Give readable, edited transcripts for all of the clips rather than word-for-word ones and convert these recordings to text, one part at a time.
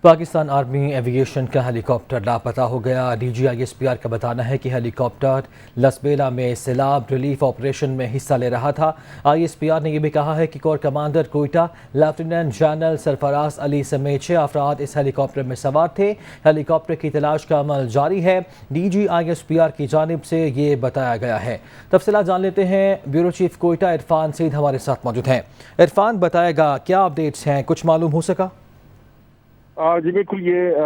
Pakistan army aviation کا ہیلی copter لاپتہ ہو گیا۔ D G I S P R کا بتانا ہے کہ ہیلی کاپٹر لسبیلا میں سیلاب ریلیف آپریشن میں حصہ لے رہا تھا۔ آئی ایس پی آر نے یہ بھی کہا ہے کہ corps commander Quetta lieutenant general Sarfraz Ali سمیت 6 افراد اس ہیلی کاپٹر میں سوار تھے۔ ہیلی کاپٹر کی تلاش کا عمل جاری ہے، D G I S P R کی جانب سے یہ بتایا گیا ہے۔ تفصیلات جان لیتے ہیں، بیورو چیف کوئٹہ عرفان سعید ہمارے ساتھ موجود ہیں۔ عرفان، بتائے گا کیا اپڈیٹس ہیں، کچھ معلوم ہو سکا؟ جی بالکل، یہ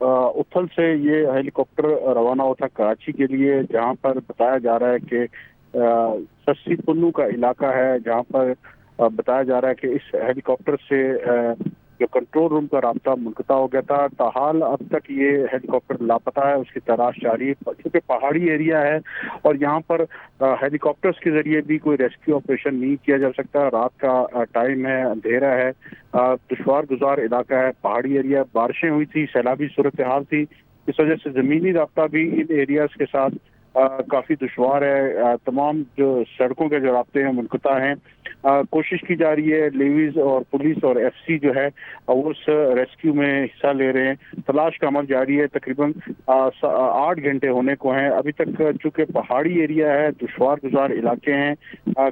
اتھل سے یہ ہیلی کاپٹر روانہ ہوا تھا کراچی کے لیے، جہاں پر بتایا جا رہا ہے کہ سسی پنو کا علاقہ ہے، جہاں پر بتایا جا رہا ہے کہ اس ہیلی کاپٹر سے جو کنٹرول روم کا رابطہ منقطع ہو گیا تھا۔ تاحال اب تک یہ ہیلی کاپٹر لاپتہ ہے، اس کی تلاش جاری ہے کیونکہ پہاڑی ایریا ہے اور یہاں پر ہیلی کاپٹرز کے ذریعے بھی کوئی ریسکیو آپریشن نہیں کیا جا سکتا۔ رات کا ٹائم ہے، اندھیرا ہے، دشوار گزار علاقہ ہے، پہاڑی ایریا، بارشیں ہوئی تھی، سیلابی صورتحال تھی، اس وجہ سے زمینی رابطہ بھی ان ایریاز کے ساتھ کافی دشوار ہے۔ تمام جو سڑکوں کے جو رابطے ہیں منقطع ہیں۔ کوشش کی جا رہی ہے، لیویز اور پولیس اور ایف سی جو ہے وہ اس ریسکیو میں حصہ لے رہے ہیں۔ تلاش کا عمل جاری ہے، تقریباً 8 گھنٹے ہونے کو ہیں ابھی تک۔ چونکہ پہاڑی ایریا ہے، دشوار گزار علاقے ہیں،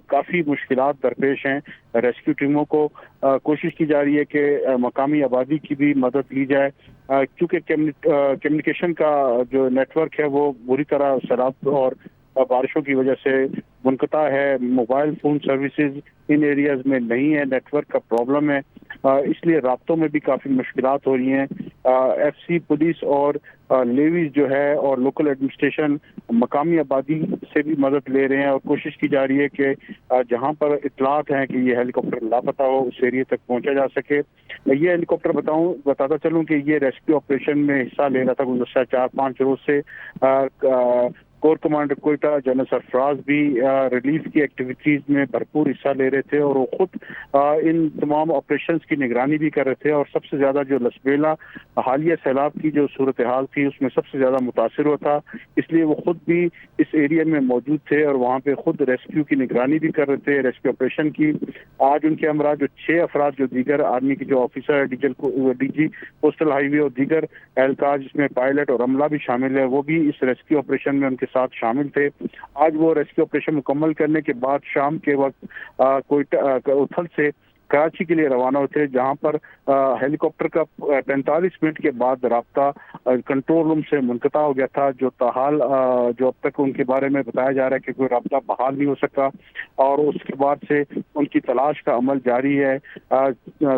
کافی مشکلات درپیش ہیں ریسکیو ٹیموں کو۔ کوشش کی جا رہی ہے کہ مقامی آبادی کی بھی مدد لی جائے، کیونکہ کمیونیکیشن کا جو نیٹ ورک ہے وہ بری طرح سیلاب اور بارشوں کی وجہ سے منقطع ہے۔ موبائل فون سروسز ان ایریاز میں نہیں ہے، نیٹ ورک کا پرابلم ہے، اس لیے رابطوں میں بھی کافی مشکلات ہو رہی ہیں۔ ایف سی، پولیس اور لیویز جو ہے اور لوکل ایڈمنسٹریشن مقامی آبادی سے بھی مدد لے رہے ہیں اور کوشش کی جا رہی ہے کہ جہاں پر اطلاعات ہیں کہ یہ ہیلی کاپٹر لاپتہ ہو اس ایریے تک پہنچا جا سکے۔ یہ ہیلی کاپٹر بتاتا چلوں کہ یہ ریسکیو آپریشن میں حصہ لے رہا تھا گزشتہ 4-5 روز سے۔ کور کمانڈر کوئٹہ جنرل سرفراز بھی ریلیف کی ایکٹیویٹیز میں بھرپور حصہ لے رہے تھے اور وہ خود ان تمام آپریشنز کی نگرانی بھی کر رہے تھے، اور سب سے زیادہ جو لسبیلا حالیہ سیلاب کی جو صورتحال تھی اس میں سب سے زیادہ متاثر ہوا تھا، اس لیے وہ خود بھی اس ایریا میں موجود تھے اور وہاں پہ خود ریسکیو کی نگرانی بھی کر رہے تھے، ریسکیو آپریشن کی۔ آج ان کے ہمراہ جو 6 افراد جو دیگر آرمی کے جو آفیسر ہے، ڈی جی کوسٹل ہائی وے اور دیگر اہلکار جس میں پائلٹ اور عملہ بھی شامل ہے، وہ بھی اس ریسکیو آپریشن میں ان کے ساتھ شامل تھے۔ آج وہ ریسکیو آپریشن مکمل کرنے کے بعد شام کے وقت اتھل سے کراچی کے لیے روانہ ہوتے، جہاں پر ہیلی کاپٹر کا 45 منٹ کے بعد رابطہ کنٹرول روم سے منقطع ہو گیا تھا، جو تاحال جو اب تک ان کے بارے میں بتایا جا رہا ہے کہ کوئی رابطہ بحال نہیں ہو سکا، اور اس کے بعد سے ان کی تلاش کا عمل جاری ہے۔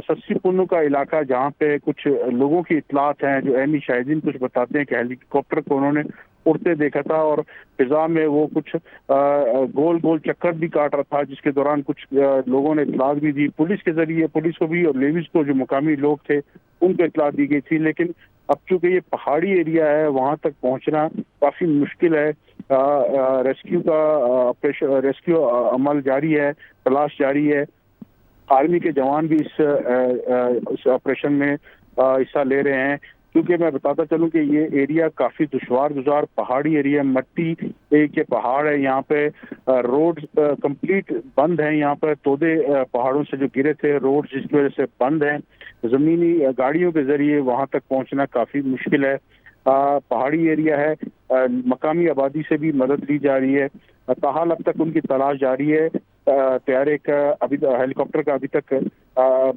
سسی پنو کا علاقہ جہاں پہ کچھ لوگوں کی اطلاعات ہیں، جو عینی شاہدین کچھ بتاتے ہیں کہ ہیلی کاپٹر کو انہوں نے اڑتے دیکھا تھا اور فضا میں وہ کچھ گول گول چکر بھی کاٹ رہا تھا، جس کے دوران کچھ لوگوں نے اطلاع بھی دی پولیس کے ذریعے، پولیس کو بھی اور لیویز کو جو مقامی لوگ تھے ان کو اطلاع دی گئی تھی، لیکن اب چونکہ یہ پہاڑی ایریا ہے وہاں تک پہنچنا کافی مشکل ہے۔ ریسکیو عمل جاری ہے، تلاش جاری ہے، آرمی کے جوان بھی اس آپریشن میں حصہ لے رہے ہیں۔ کیونکہ میں بتاتا چلوں کہ یہ ایریا کافی دشوار گزار پہاڑی ایریا، مٹی کے پہاڑ ہے، یہاں پہ روڈ کمپلیٹ بند ہیں، یہاں پر تودے پہاڑوں سے جو گرے تھے روڈ جس کی وجہ سے بند ہیں، زمینی گاڑیوں کے ذریعے وہاں تک پہنچنا کافی مشکل ہے۔ پہاڑی ایریا ہے، مقامی آبادی سے بھی مدد لی جا رہی ہے، تاحال اب تک ان کی تلاش جاری ہے۔ طیارے کا ہیلی کاپٹر کا ابھی تک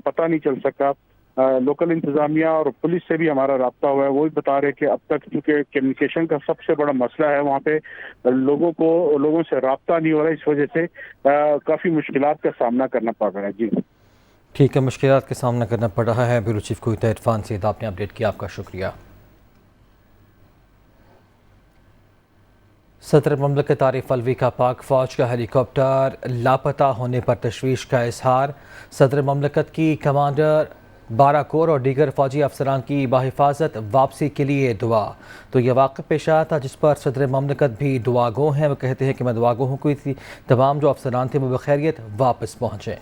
پتہ نہیں چل سکا۔ لوکل انتظامیہ اور پولیس سے بھی ہمارا رابطہ ہوا ہے، وہ بھی بتا رہے کہ اب تک چونکہ کمیونیکیشن کا سب سے بڑا مسئلہ ہے، وہاں پہ لوگوں سے رابطہ نہیں ہو رہا، اس وجہ سے کافی مشکلات کا سامنا کرنا پڑ رہا ہے۔ جی ٹھیک ہے، مشکلات کا سامنا کرنا پڑ رہا ہے۔ بیورو چیف کوئٹہ عرفان سعید، آپ نے اپڈیٹ کیا، آپ کا شکریہ۔ صدر مملکت عارف علوی کا پاک فوج کا ہیلی کاپٹر لاپتہ ہونے پر تشویش کا اظہار۔ صدر مملکت کی کمانڈر 12 کور اور دیگر فوجی افسران کی بحفاظت واپسی کے لیے دعا۔ تو یہ واقعہ پیش آیا تھا جس پر صدر مملکت بھی دعا گو ہیں۔ وہ کہتے ہیں کہ میں دعا گو ہوں کہ تمام جو افسران تھے وہ بخیریت واپس پہنچیں۔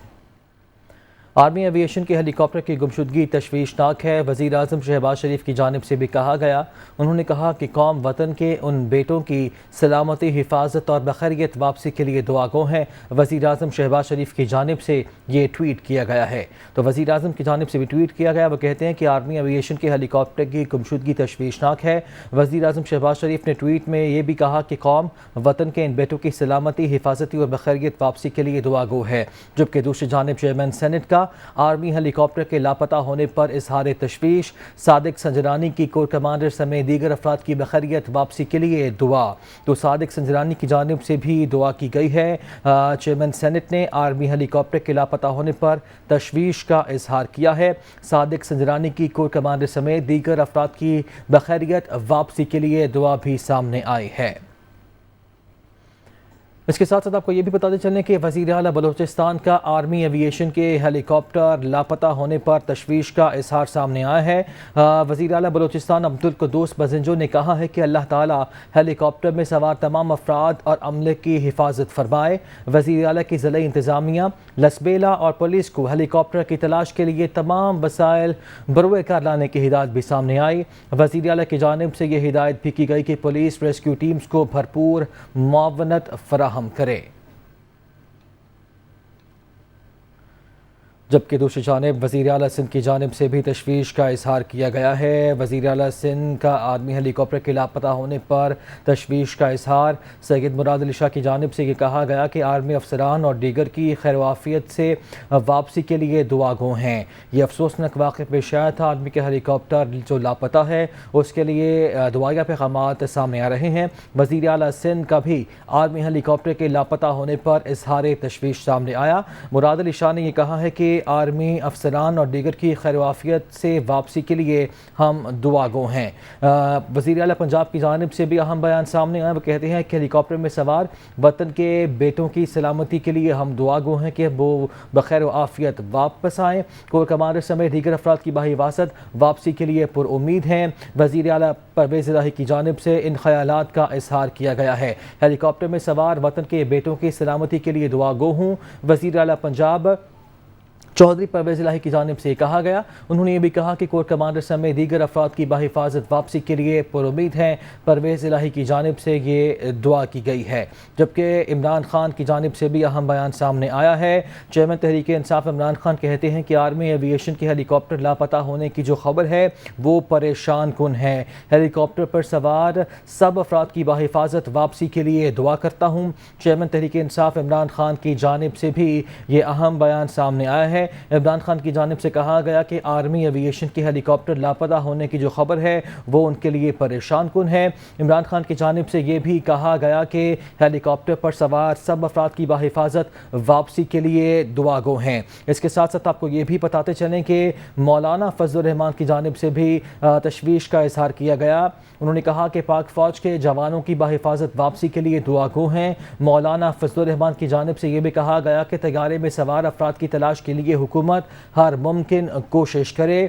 آرمی ایویشن کے ہیلی کاپٹر کی گمشدگی تشویشناک ہے۔ وزیر اعظم شہباز شریف کی جانب سے بھی کہا گیا، انہوں نے کہا کہ قوم وطن کے ان بیٹوں کی سلامتی، حفاظت اور بخیریت واپسی کے لیے دعا گو ہیں۔ وزیر اعظم شہباز شریف کی جانب سے یہ ٹویٹ کیا گیا ہے۔ تو وزیر اعظم کی جانب سے بھی ٹویٹ کیا گیا، وہ کہتے ہیں کہ آرمی ایویشن کے ہیلی کاپٹر کی گمشدگی تشویشناک ہے۔ وزیر اعظم شہباز شریف نے ٹویٹ میں یہ بھی کہا کہ قوم وطن کے ان بیٹوں کی سلامتی، حفاظتی اور بخیریت واپسی کے لیے دعا گو ہے، جبکہ دوسری جانب چیئرمین سینٹ کا آرمی ہیلی کاپٹر کے لاپتہ ہونے پر اظہار تشویش، صادق سنجرانی کی کور کمانڈر سمیت دیگر افراد کی بخیریت واپسی کے لیے دعا۔ تو صادق سنجرانی کی جانب سے بھی دعا کی گئی ہے۔ چیئرمین سینٹ نے آرمی ہیلی کاپٹر کے لاپتہ ہونے پر تشویش کا اظہار کیا ہے۔ صادق سنجرانی کی کور کمانڈر سمیت دیگر افراد کی بخیریت واپسی کے لیے دعا بھی سامنے آئی ہے۔ اس کے ساتھ ساتھ آپ کو یہ بھی بتاتے چلیں کہ وزیر اعلیٰ بلوچستان کا آرمی ایویشن کے ہیلی کاپٹر لاپتہ ہونے پر تشویش کا اظہار سامنے آیا ہے۔ وزیر اعلیٰ بلوچستان عبدالقدوس بزنجو نے کہا ہے کہ اللہ تعالیٰ ہیلی کاپٹر میں سوار تمام افراد اور عملے کی حفاظت فرمائے۔ وزیر اعلیٰ کی ضلعی انتظامیہ، لسبیلا اور پولیس کو ہیلی کاپٹر کی تلاش کے لیے تمام وسائل بروئے کار لانے کی ہدایت بھی سامنے آئی۔ وزیر اعلیٰ کی جانب سے یہ ہدایت بھی کی گئی کہ پولیس ریسکیو ٹیمز کو بھرپور معاونت فراہم کرے۔ جبکہ دوسری جانب وزیر اعلیٰ سندھ کی جانب سے بھی تشویش کا اظہار کیا گیا ہے۔ وزیر اعلیٰ سندھ کا آرمی ہیلی کاپٹر کے لاپتہ ہونے پر تشویش کا اظہار، سید مراد علی شاہ کی جانب سے یہ کہا گیا کہ آرمی افسران اور دیگر کی خیر و عافیت سے واپسی کے لیے دعا گو ہیں۔ یہ افسوسناک واقعہ پیش آیا تھا۔ آرمی کے ہیلی کاپٹر جو لاپتہ ہے اس کے لیے دعائیہ پیغامات سامنے آ رہے ہیں۔ وزیر اعلیٰ سندھ کا بھی آرمی ہیلی کاپٹر کے لاپتہ ہونے پر اظہار تشویش سامنے آیا۔ مراد علی شاہ نے یہ کہا ہے کہ آرمی افسران اور دیگر کی خیر و عافیت سے واپسی کے لیے ہم دعا گو ہیں۔ وزیر اعلیٰ پنجاب کی جانب سے بھی اہم بیان سامنے آیا، وہ کہتے ہیں کہ ہیلی کاپٹر میں سوار وطن کے بیٹوں کی سلامتی کے لیے ہم دعا گو ہیں کہ وہ بخیر و عافیت واپس آئیں۔ کور کمانڈر سمیت دیگر افراد کی بحفاظت واپسی کے لیے پر امید ہیں۔ وزیر اعلیٰ پرویز الہی کی جانب سے ان خیالات کا اظہار کیا گیا ہے۔ ہیلی کاپٹر میں سوار وطن کے بیٹوں کی سلامتی کے لیے دعا گو ہوں۔ وزیر اعلیٰ پنجاب چودھری پرویز الہی کی جانب سے کہا گیا، انہوں نے یہ بھی کہا کہ کور کمانڈر سمیت دیگر افراد کی بحفاظت واپسی کے لیے پر امید ہیں۔ پرویز الہی کی جانب سے یہ دعا کی گئی ہے۔ جبکہ عمران خان کی جانب سے بھی اہم بیان سامنے آیا ہے۔ چیئرمین تحریک انصاف عمران خان کہتے ہیں کہ آرمی ایویشن کے ہیلی کاپٹر لاپتہ ہونے کی جو خبر ہے وہ پریشان کن ہے۔ ہیلی کاپٹر پر سوار سب افراد کی بحفاظت واپسی کے لیے دعا کرتا ہوں۔ چیئرمین تحریک انصاف عمران خان کی جانب سے بھی یہ اہم بیان سامنے آیا ہے۔ عمران خان کی جانب سے کہا گیا کہ آرمی ایویشن کے ہیلی کاپٹر لاپتہ ہونے کی جو خبر ہے وہ ان کے لیے پریشان کن ہے۔ عمران خان کی جانب سے یہ بھی کہا گیا کہ ہیلی کاپٹر پر سوار سب افراد کی بحفاظت واپسی کے لیے دعا گو ہیں۔ اس کے ساتھ ساتھ آپ کو یہ بھی بتاتے چلیں کہ مولانا فضل الرحمان کی جانب سے بھی تشویش کا اظہار کیا گیا۔ انہوں نے کہا کہ پاک فوج کے جوانوں کی بحفاظت واپسی کے لیے دعا گو ہیں۔ مولانا فضل الرحمان کی جانب سے یہ بھی کہا گیا کہ طیارے میں سوار افراد کی تلاش کے لیے حکومت ہر ممکن کوشش کرے۔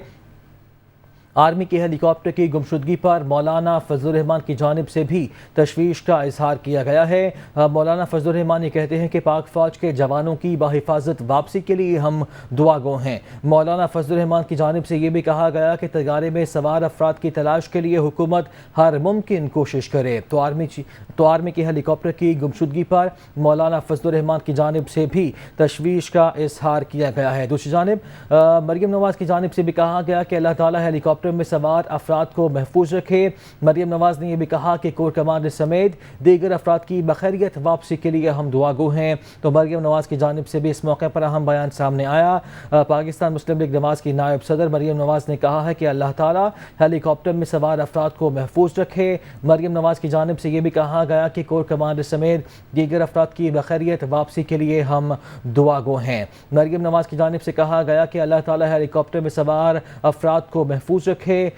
آرمی کے ہیلی کاپٹر کی گمشدگی پر مولانا فضل الرحمان کی جانب سے بھی تشویش کا اظہار کیا گیا ہے۔ مولانا فضل الرحمان یہ کہتے ہیں کہ پاک فوج کے جوانوں کی بحفاظت واپسی کے لیے ہم دعا گو ہیں۔ مولانا فضل الرحمان کی جانب سے یہ بھی کہا گیا کہ طیارے میں سوار افراد کی تلاش کے لیے حکومت ہر ممکن کوشش کرے۔ تو آرمی کے ہیلی کاپٹر کی گمشدگی پر مولانا فضل الرحمان کی جانب سے بھی تشویش کا اظہار کیا گیا ہے۔ دوسری جانب مریم نواز کی جانب سے بھی کہا گیا کہ اللہ تعالیٰ ہیلی کاپٹر میں سوار افراد کو محفوظ رکھے۔ مریم نواز نے یہ بھی کہا کہ کور کمانڈر سمیت دیگر افراد کی بخیریت واپسی کے لیے ہم دعا گو ہیں۔ تو مریم نواز کی جانب سے بھی اس موقع پر اہم بیان سامنے آیا۔ پاکستان مسلم لیگ نواز کی نائب صدر مریم نواز نے کہا ہے کہ اللہ تعالیٰ ہیلی کاپٹر میں سوار افراد کو محفوظ رکھے۔ مریم نواز کی جانب سے یہ بھی کہا گیا کہ کور کمانڈر سمیت دیگر افراد کی بخیریت واپسی کے لیے ہم دعا گو ہیں۔ مریم نواز کی جانب سے کہا گیا کہ اللہ تعالیٰ ہیلی کاپٹر میں سوار افراد کو محفوظ چک ہے۔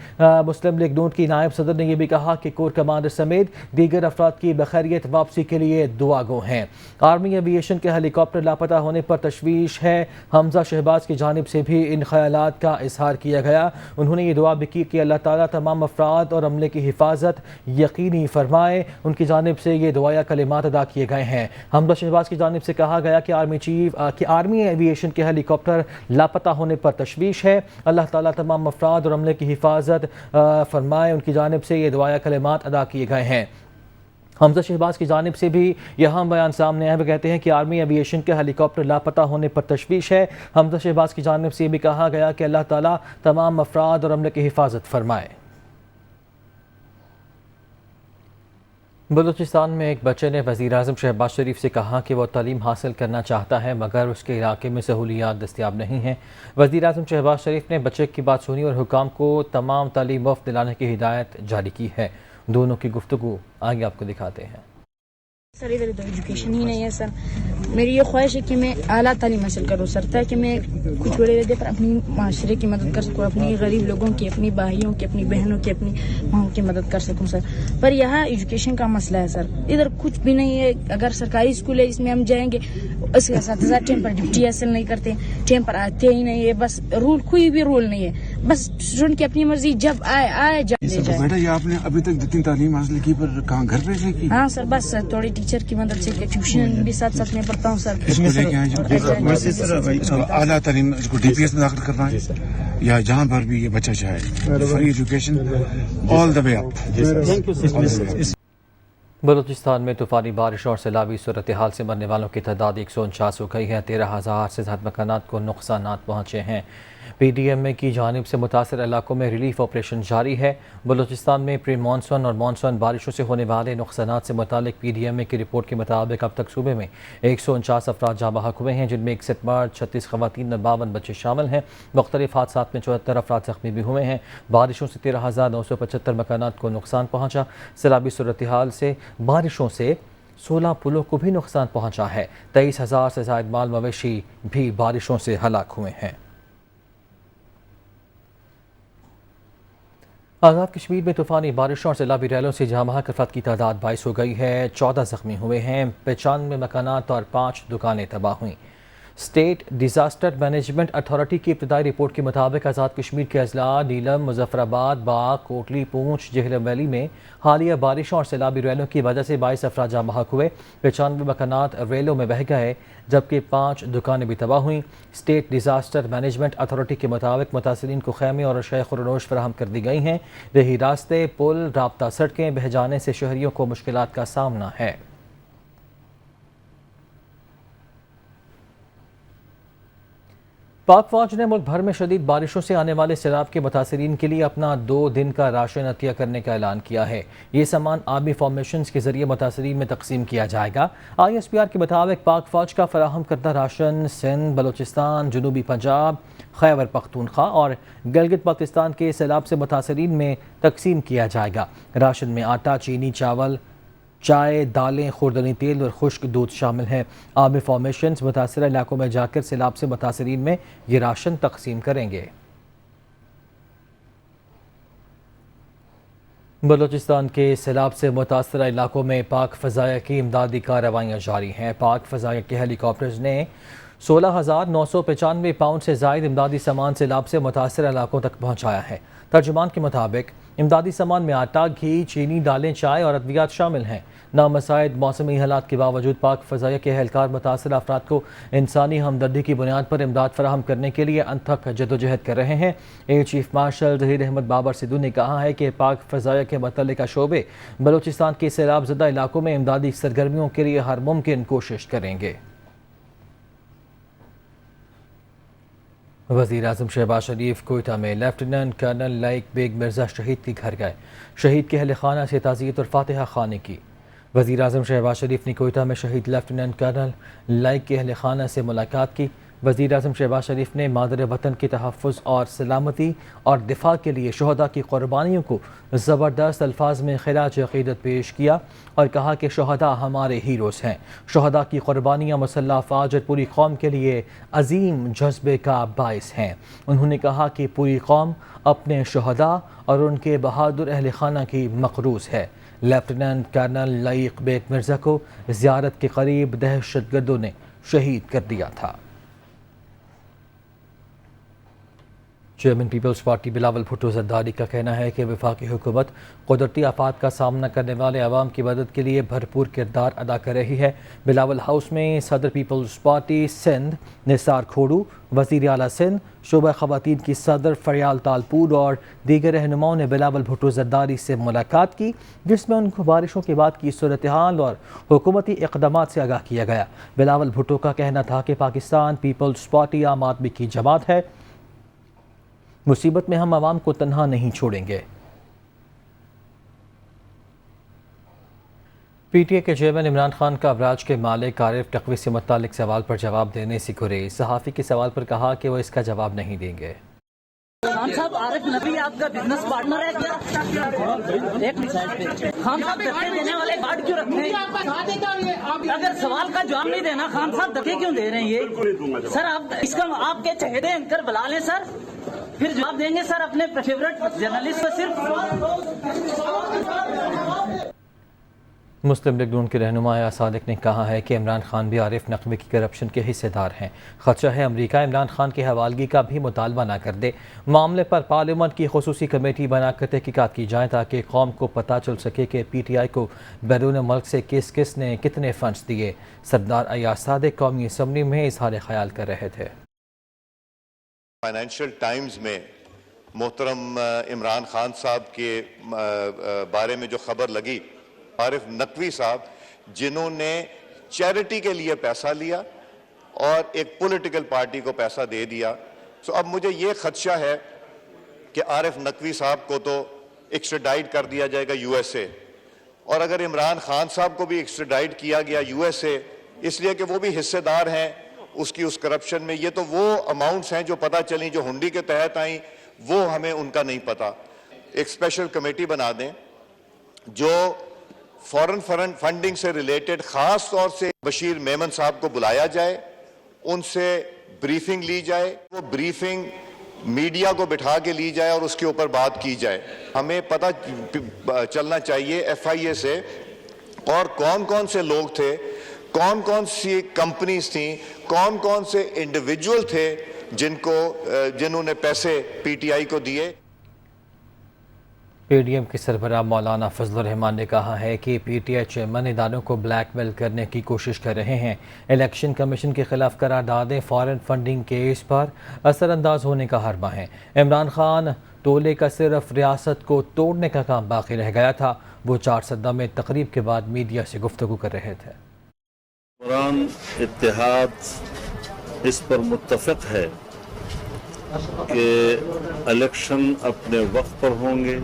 مسلم لیگ نون کی نائب صدر نے یہ بھی کہا کہ کور کمانڈر سمیت دیگر افراد کی بخیریت واپسی کے لیے دعا گو ہیں۔ آرمی ایوی ایشن کے ہیلی کاپٹر لاپتہ ہونے پر تشویش ہے۔ حمزہ شہباز کی جانب سے بھی ان خیالات کا اظہار کیا گیا۔ انہوں نے یہ دعا بھی کی کہ اللہ تعالیٰ تمام افراد اور عملے کی حفاظت یقینی فرمائے۔ ان کی جانب سے یہ دعائیہ کلمات ادا کیے گئے ہیں۔ حمزہ شہباز کی جانب سے کہا گیا کہ آرمی ایوی ایشن کے ہیلی کاپٹر لاپتہ ہونے پر تشویش ہے۔ اللہ تعالیٰ تمام افراد اور عملے کی حفاظت فرمائے۔ ان کی جانب سے یہ دعائیہ کلمات ادا کیے گئے ہیں۔ حمزہ شہباز کی جانب سے بھی یہاں بیان سامنے آئے، وہ کہتے ہیں کہ آرمی ایوی ایشن کے ہیلی کاپٹر لاپتہ ہونے پر تشویش ہے۔ حمزہ شہباز کی جانب سے یہ بھی کہا گیا کہ اللہ تعالیٰ تمام افراد اور عملے کی حفاظت فرمائے۔ بلوچستان میں ایک بچے نے وزیر اعظم شہباز شریف سے کہا کہ وہ تعلیم حاصل کرنا چاہتا ہے مگر اس کے علاقے میں سہولیات دستیاب نہیں ہیں۔ وزیر اعظم شہباز شریف نے بچے کی بات سنی اور حکام کو تمام تعلیم مفت دلانے کی ہدایت جاری کی ہے۔ دونوں کی گفتگو آگے آپ کو دکھاتے ہیں۔ سر ادھر ادھر ایجوکیشن ہی نہیں ہے سر۔ میری یہ خواہش ہے کہ میں اعلیٰ تعلیم حاصل کروں سر، تاکہ میں کچھ بڑے عہدے پر اپنی معاشرے کی مدد کر سکوں، اپنی غریب لوگوں کی، اپنی بھائیوں کی، اپنی بہنوں کی، اپنی ماؤں کی مدد کر سکوں سر۔ پر یہاں ایجوکیشن کا مسئلہ ہے سر، ادھر کچھ بھی نہیں ہے۔ اگر سرکاری اسکول ہے اس میں ہم جائیں گے، اس کے اساتذہ ٹائم پر ڈیوٹی حاصل نہیں کرتے، ٹائم پر آتے ہی نہیں ہے، بس رول کوئی بھی رول نہیں ہے، بس اسٹوڈنٹ کی اپنی مرضی جب آئے جب لے جائے۔ بیٹا یہ آپ نے ابھی تک جتنی تعلیم حاصل کی پر کہاں گھر پہ سے کی؟ ہاں سر، بس تھوڑی ٹیچر کی مدد سے ٹیوشن بھی ساتھ ساتھ میں پڑھتا ہوں سر۔ اس کو لے کے آئے اعلیٰ تعلیم اس کو ڈی پی ایس میں داخل کرنا ہے یا جہاں پر بھی یہ بچہ چاہے، فری ایجوکیشن آل دا وے اپ۔ بلوچستان میں طوفانی بارش اور سیلابی صورتحال سے مرنے والوں کی تعداد 149 ہو گئی ہے۔ 13,000 سے زیادہ مکانات کو نقصانات پہنچے ہیں۔ پی ڈی ایم اے کی جانب سے متاثرہ علاقوں میں ریلیف آپریشن جاری ہے۔ بلوچستان میں پری مانسون اور مانسون بارشوں سے ہونے والے نقصانات سے متعلق پی ڈی ایم اے کی رپورٹ کے مطابق اب تک صوبے میں 149 افراد جاں بحق ہوئے ہیں، جن میں 61 مرد، 36 خواتین اور 52 بچے شامل ہیں۔ مختلف حادثات میں 74 افراد زخمی بھی ہوئے ہیں۔ بارشوں سے 13,975 مکانات کو نقصان پہنچا۔ سیلابی صورتحال سے بارشوں سے 16 پلوں کو بھی نقصان پہنچا ہے۔ 23,000 سے زائد مال مویشی بھی بارشوں سے ہلاک ہوئے ہیں۔ آزاد کشمیر میں طوفانی بارشوں اور سیلابی ریلوں سے جاں بحق افراد کی تعداد 22 ہو گئی ہے، 14 زخمی ہوئے ہیں، 95 مکانات اور 5 دکانیں تباہ ہوئیں۔ اسٹیٹ ڈیزاسٹر مینجمنٹ اتھارٹی کی ابتدائی رپورٹ کے مطابق آزاد کشمیر کے اضلاع نیلم، مظفر آباد، باغ، کوٹلی، پونچھ، جہلم ویلی میں حالیہ بارشوں اور سیلابی ریلوں کی وجہ سے 22 افراد جاں بحق ہوئے، 95 مکانات ریلوں میں بہہ گئے جبکہ 5 دکانیں بھی تباہ ہوئیں۔ اسٹیٹ ڈیزاسٹر مینجمنٹ اتھارٹی کے مطابق متاثرین کو خیمے اور اشیاء خورنوش فراہم کر دی گئی ہیں۔ دیہی راستے، پل، رابطہ سڑکیں بہہ جانے سے شہریوں کو مشکلات کا سامنا ہے۔ پاک فوج نے ملک بھر میں شدید بارشوں سے آنے والے سیلاب کے متاثرین کے لیے اپنا 2 دن کا راشن عطیہ کرنے کا اعلان کیا ہے۔ یہ سامان آرمی فارمیشنز کے ذریعے متاثرین میں تقسیم کیا جائے گا۔ آئی ایس پی آر کے مطابق پاک فوج کا فراہم کردہ راشن سندھ، بلوچستان، جنوبی پنجاب، خیبر پختونخوا اور گلگت بلتستان کے سیلاب سے متاثرین میں تقسیم کیا جائے گا۔ راشن میں آٹا، چینی، چاول، چائے، دالیں، خوردنی تیل اور خشک دودھ شامل ہیں۔ آرمی فارمیشنز متاثرہ علاقوں میں جا کر سیلاب سے متاثرین میں یہ راشن تقسیم کریں گے۔ بلوچستان کے سیلاب سے متاثرہ علاقوں میں پاک فضائیہ کی امدادی کارروائیاں جاری ہیں۔ پاک فضائیہ کے ہیلی کاپٹرز نے 16,995 پاؤنڈ سے زائد امدادی سامان سیلاب سے متاثرہ علاقوں تک پہنچایا ہے۔ ترجمان کے مطابق امدادی سامان میں آٹا، گھی، چینی، دالیں، چائے اور ادویات شامل ہیں۔ نامساعد موسمی حالات کے باوجود پاک فضائیہ کے اہلکار متاثرہ افراد کو انسانی ہمدردی کی بنیاد پر امداد فراہم کرنے کے لیے انتھک جدوجہد کر رہے ہیں۔ Air chief marshal Zaheer Ahmed Babar Sidhu نے کہا ہے کہ پاک فضائیہ کے متعلقہ شعبے بلوچستان کے سیلاب زدہ علاقوں میں امدادی سرگرمیوں کے لیے ہر ممکن کوشش کریں گے۔ وزیر اعظم شہباز شریف کوئٹہ میں لیفٹیننٹ کرنل لائق بیگ مرزا شہید کے گھر گئے۔ شہید کے اہل خانہ سے تعزیت اور فاتحہ خوانی کی۔ وزیر اعظم شہباز شریف نے کوئٹہ میں شہید لیفٹیننٹ کرنل لائق کے اہل خانہ سے ملاقات کی۔ وزیر اعظم شہباز شریف نے مادر وطن کے تحفظ اور سلامتی اور دفاع کے لیے شہداء کی قربانیوں کو زبردست الفاظ میں خراج عقیدت پیش کیا اور کہا کہ شہداء ہمارے ہیروز ہیں۔ شہداء کی قربانیاں مسلح افواج اور پوری قوم کے لیے عظیم جذبے کا باعث ہیں۔ انہوں نے کہا کہ پوری قوم اپنے شہداء اور ان کے بہادر اہل خانہ کی مقروض ہے۔ لیفٹیننٹ کرنل لائق بیگ مرزا کو زیارت کے قریب دہشت گردوں نے شہید کر دیا تھا۔ Chairman Peoples Party Bilawal Bhutto Zardari کا کہنا ہے کہ وفاقی حکومت قدرتی آفات کا سامنا کرنے والے عوام کی مدد کے لیے بھرپور کردار ادا کر رہی ہے۔ بلاول ہاؤس میں صدر پیپلز پارٹی سندھ نثار کھوڑو، وزیر اعلیٰ سندھ، شعبہ خواتین کی صدر فریال تالپور اور دیگر رہنماؤں نے بلاول بھٹو زرداری سے ملاقات کی، جس میں ان کو بارشوں کے بعد کی صورتحال اور حکومتی اقدامات سے آگاہ کیا گیا۔ بلاول بھٹو کا کہنا تھا کہ پاکستان پیپلز پارٹی عام آدمی کی جماعت ہے، مصیبت میں ہم عوام کو تنہا نہیں چھوڑیں گے۔ پی ٹی اے کے چیئرمین عمران خان کا ابراج کے مالک عارف نقوی سے متعلق سوال پر جواب دینے سے گریز۔ صحافی کے سوال پر کہا کہ وہ اس کا جواب نہیں دیں گے۔ خان صاحب عارف نقوی آپ کا بزنس پارٹنر ہے کیا؟ ایک مثال پہ خان صاحب دھکے دینے والے گارڈ کیوں رکھتے ہیں؟ اگر سوال کا جواب نہیں دینا خان صاحب دھکے کیوں دے رہے ہیں یہ؟ سر آپ اس کا آپ کے چہرے اینکر بلا لیں سر، پھر جواب دیں گے سر اپنے فیورٹ جرنلسٹ کو صرف۔ مسلم لیگ نون کے رہنما ایاز صادق نے کہا ہے کہ عمران خان بھی عارف نقوی کی کرپشن کے حصے دار ہیں۔ خدشہ ہے امریکہ عمران خان کی حوالگی کا بھی مطالبہ نہ کر دے۔ معاملے پر پارلیمنٹ کی خصوصی کمیٹی بنا کر تحقیقات کی جائیں تاکہ قوم کو پتہ چل سکے کہ پی ٹی آئی کو بیرون ملک سے کس نے کتنے فنڈز دیے۔ سردار ایاز صادق قومی اسمبلی میں اظہار خیال کر رہے تھے۔ فائنینشیل ٹائمز میں محترم عمران خان صاحب کے بارے میں جو خبر لگی، عارف نقوی صاحب جنہوں نے چیریٹی کے لیے پیسہ لیا اور ایک پولیٹیکل پارٹی کو پیسہ دے دیا، تو اب مجھے یہ خدشہ ہے کہ عارف نقوی صاحب کو تو ایکسٹریڈائٹ کر دیا جائے گا یو ایس اے، اور اگر عمران خان صاحب کو بھی ایکسٹریڈائٹ کیا گیا یو ایس اے اس لیے کہ وہ بھی حصے دار ہیں اس کرپشن میں، یہ تو وہ اماؤنٹس ہیں جو پتہ چلیں جو ہنڈی کے تحت آئیں، وہ ہمیں ان کا نہیں پتہ۔ ایک اسپیشل کمیٹی بنا دیں جو فورن فنڈنگ سے ریلیٹڈ، خاص طور سے بشیر میمن صاحب کو بلایا جائے، ان سے بریفنگ لی جائے، وہ بریفنگ میڈیا کو بٹھا کے لی جائے اور اس کے اوپر بات کی جائے۔ ہمیں پتہ چلنا چاہیے ایف آئی اے سے اور کون کون سے لوگ تھے، کون کون سی کمپنیز تھیں، کون کون سے انڈیویجول تھے جنہوں نے پیسے پی ٹی آئی کو دیے۔ پی ڈی ایم کے سربراہ مولانا فضل الرحمان نے کہا ہے کہ پی ٹی آئی چیئرمین اداروں کو بلیک میل کرنے کی کوشش کر رہے ہیں۔ الیکشن کمیشن کے خلاف قراردادیں فارن فنڈنگ کیس پر اثر انداز ہونے کا حربہ ہیں۔ عمران خان ٹولے کا صرف ریاست کو توڑنے کا کام باقی رہ گیا تھا۔ وہ 4 سدہ میں تقریب کے بعد میڈیا سے گفتگو کر رہے تھے۔ قرآن اتحاد اس پر متفق ہے کہ الیکشن اپنے وقت پر ہوں گے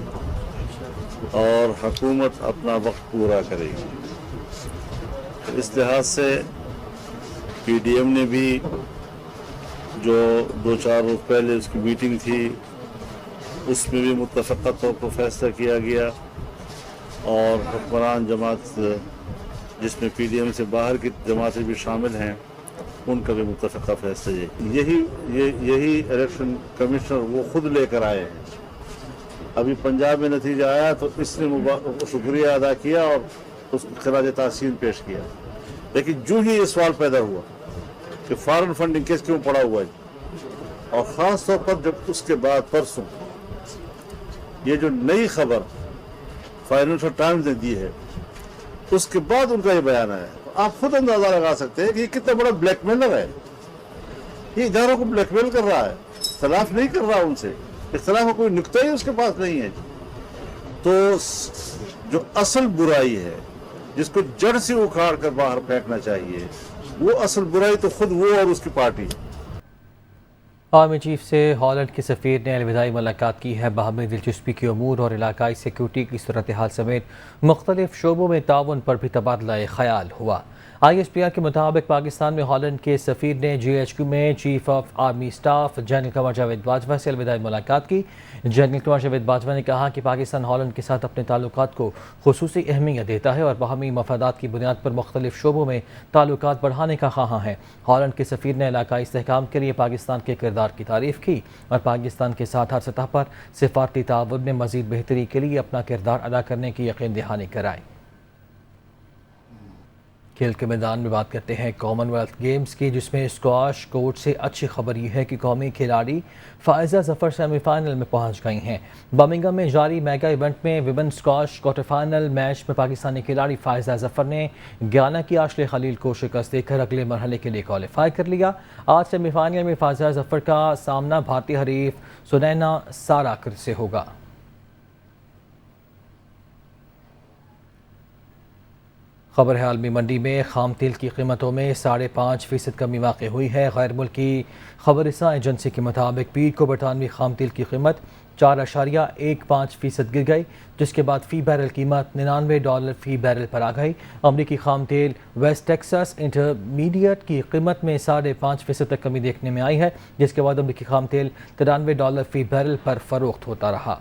اور حکومت اپنا وقت پورا کرے گی۔ اس لحاظ سے پی ڈی ایم نے بھی جو 2-4 روز پہلے اس کی میٹنگ تھی اس میں بھی متفقہ طور پر فیصلہ کیا گیا، اور حکمران جماعت جس میں پی ڈی ایم سے باہر کی جماعتیں بھی شامل ہیں ان کا بھی متفقہ فیصلہ یہی الیکشن کمشنر وہ خود لے کر آئے ہیں۔ ابھی پنجاب میں نتیجہ آیا تو اس نے شکریہ ادا کیا اور اس کو خراج تحسین پیش کیا، لیکن جو ہی یہ سوال پیدا ہوا کہ فارن فنڈنگ کیس کیوں پڑا ہوا ہے، اور خاص طور پر جب اس کے بعد پرسوں یہ جو نئی خبر فائنینشل ٹائمز نے دی ہے اس کے بعد ان کا یہ بیان ہے، آپ خود اندازہ لگا سکتے ہیں کہ یہ کتنا بڑا بلیک میلر ہے۔ یہ اداروں کو بلیک میل کر رہا ہے، اختلاف نہیں کر رہا ان سے، اختلاف کا کوئی نقطہ ہی اس کے پاس نہیں ہے۔ تو جو اصل برائی ہے جس کو جڑ سے اکھاڑ کر باہر پھینکنا چاہیے، وہ اصل برائی تو خود وہ اور اس کی پارٹی ہے۔ آرمی چیف سے ہالینڈ کے سفیر نے الوداعی ملاقات کی ہے۔ باہمی دلچسپی کے امور اور علاقائی سیکیورٹی کی صورتحال سمیت مختلف شعبوں میں تعاون پر بھی تبادلہ خیال ہوا۔ ISPR کے مطابق پاکستان میں ہالینڈ کے سفیر نے GHQ میں chief of army staff general Qamar Javed Bajwa سے الوداعی ملاقات کی۔ جنرل قمر جاوید باجوہ نے کہا کہ پاکستان ہالینڈ کے ساتھ اپنے تعلقات کو خصوصی اہمیت دیتا ہے اور باہمی مفادات کی بنیاد پر مختلف شعبوں میں تعلقات بڑھانے کا خواہاں ہے۔ ہالینڈ کے سفیر نے علاقائی استحکام کے لیے پاکستان کے کردار کی تعریف کی اور پاکستان کے ساتھ ہر سطح پر سفارتی تعاون میں مزید بہتری کے لیے اپنا کردار ادا کرنے کی یقین دہانی کرائی۔ کھیل کے میدان میں بات کرتے ہیں کامن ویلتھ گیمز کی، جس میں اسکواش کورٹ سے اچھی خبر یہ ہے کہ قومی کھلاڑی فائزہ ظفر سیمی فائنل میں پہنچ گئی ہیں۔ برمنگھم میں جاری میگا ایونٹ میں women squash quarter final match میں پاکستانی کھلاڑی فائزہ ظفر نے گیانا کی آشلے خلیل کو شکست دے کر اگلے مرحلے کے لیے کوالیفائی کر لیا۔ آج سیمی فائنل میں فائزہ ظفر کا سامنا بھارتی حریف سنینا ساراکر سے ہوگا۔ خبر ہے عالمی منڈی میں خام تیل کی قیمتوں میں 5.5% کمی واقع ہوئی ہے۔ غیر ملکی خبر رساں ایجنسی کے مطابق پیر کو برطانوی خام تیل کی قیمت 4.15% گر گئی، جس کے بعد فی بیرل قیمت $99 فی بیرل پر آ گئی۔ امریکی خام تیل ویسٹ ٹیکساس انٹرمیڈیٹ کی قیمت میں 5.5% تک کمی دیکھنے میں آئی ہے، جس کے بعد امریکی خام تیل $93 فی بیرل پر فروخت ہوتا رہا۔